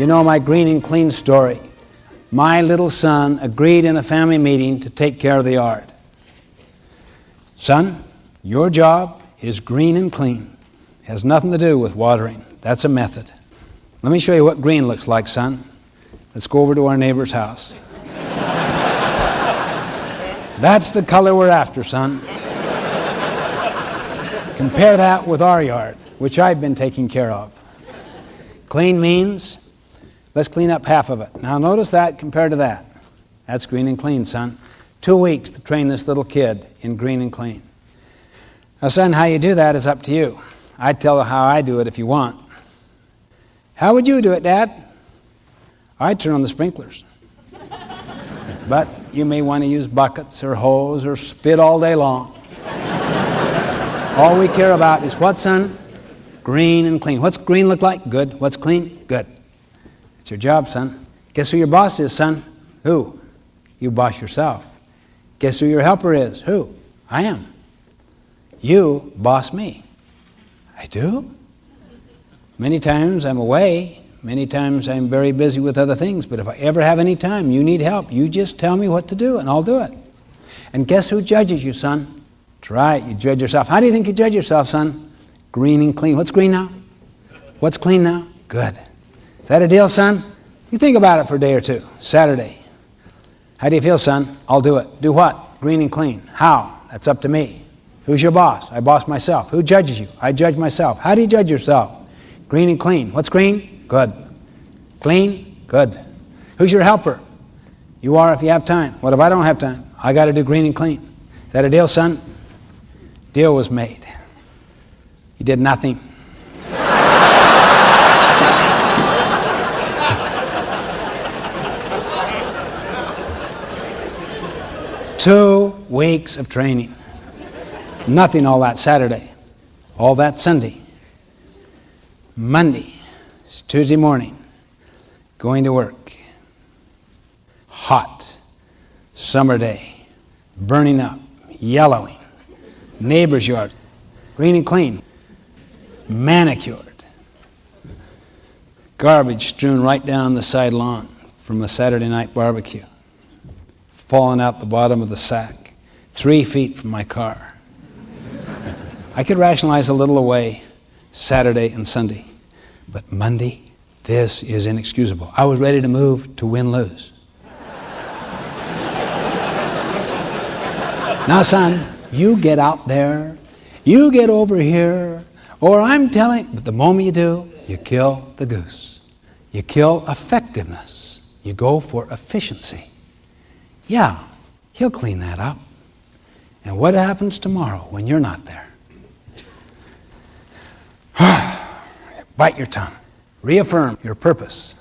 You know my green and clean story. My little son agreed in a family meeting to take care of the yard. Son, your job is green and clean. It has nothing to do with watering. That's a method. Let me show you what green looks like, son. Let's go over to our neighbor's house. That's the color we're after, son. Compare that with our yard, which I've been taking care of. Clean means, let's clean up half of it. Now notice that compared to that. That's green and clean, son. 2 weeks to train this little kid in green and clean. Now, son, how you do that is up to you. I'd tell you how I do it if you want. How would you do it, Dad? I'd turn on the sprinklers. But you may want to use buckets or hose or spit all day long. All we care about is what, son? Green and clean. What's green look like? Good. What's clean? Good. It's your job, son. Guess who your boss is, son? Who? You boss yourself. Guess who your helper is? Who? I am. You boss me. I do? Many times I'm away. Many times I'm very busy with other things. But if I ever have any time, you need help, you just tell me what to do and I'll do it. And guess who judges you, son? That's right, you judge yourself. How do you think you judge yourself, son? Green and clean. What's green now? What's clean now? Good. Is that a deal, son? You think about it for a day or two. Saturday. How do you feel, son? I'll do it. Do what? Green and clean. How? That's up to me. Who's your boss? I boss myself. Who judges you? I judge myself. How do you judge yourself? Green and clean. What's green? Good. Clean? Good. Who's your helper? You are if you have time. What if I don't have time? I got to do green and clean. Is that a deal, son? Deal was made. You did nothing. Two weeks of training. Nothing all that Saturday. All that Sunday. Monday. It's Tuesday morning. Going to work. Hot. Summer day. Burning up. Yellowing. Neighbor's yard. Green and clean. Manicured. Garbage strewn right down the side lawn from a Saturday night barbecue. Falling out the bottom of the sack. 3 feet from my car. I could rationalize a little away Saturday and Sunday. But Monday, this is inexcusable. I was ready to move to win-lose. Now, son, you get out there, you get over here, or I'm telling, but the moment you do, you kill the goose. You kill effectiveness. You go for efficiency. Yeah, he'll clean that up. And what happens tomorrow when you're not there? Bite your tongue. Reaffirm your purpose.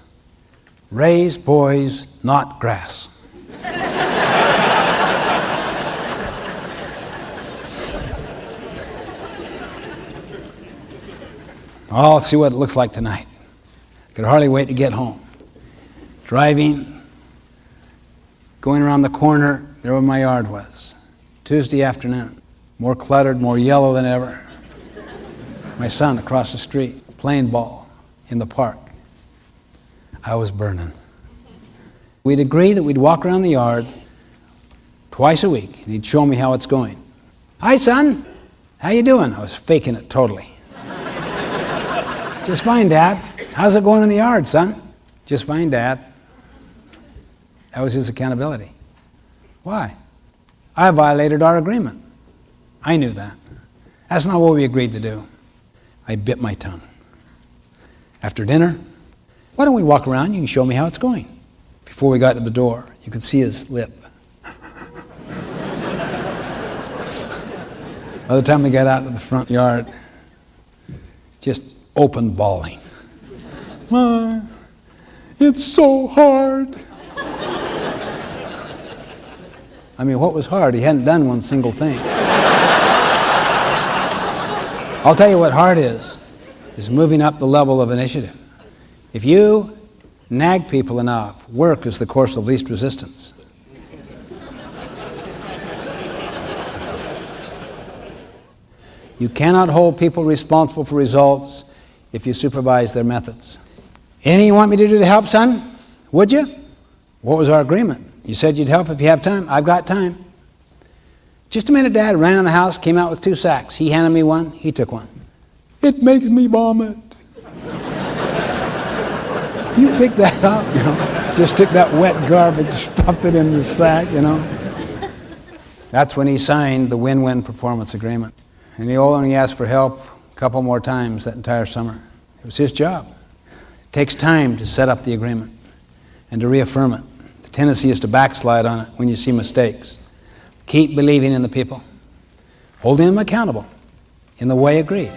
Raise boys, not grass. I'll see what it looks like tonight. I could hardly wait to get home. Driving, going around the corner, there where my yard was. Tuesday afternoon. More cluttered, more yellow than ever. My son across the street, playing ball in the park. I was burning. We'd agree that we'd walk around the yard twice a week, and he'd show me how it's going. Hi, son. How you doing? I was faking it totally. Just fine, Dad. How's it going in the yard, son? Just fine, Dad. That was his accountability. Why? I violated our agreement. I knew that. That's not what we agreed to do. I bit my tongue. After dinner, why don't we walk around? You can show me how it's going. Before we got to the door, you could see his lip. By the time we got out to the front yard, just open bawling. It's so hard. I mean, what was hard? He hadn't done one single thing. I'll tell you what hard is moving up the level of initiative. If you nag people enough, work is the course of least resistance. You cannot hold people responsible for results if you supervise their methods. Anything you want me to do to help, son? Would you? What was our agreement? You said you'd help if you have time. I've got time. Just a minute, Dad. Ran in the house, came out with 2 sacks. He handed me one, he took one. It makes me vomit. You pick that up, you know. Just took that wet garbage, stuffed it in the sack, you know. That's when he signed the win-win performance agreement. And he only asked for help a couple more times that entire summer. It was his job. It takes time to set up the agreement and to reaffirm it. The tendency is to backslide on it when you see mistakes. Keep believing in the people, holding them accountable in the way agreed.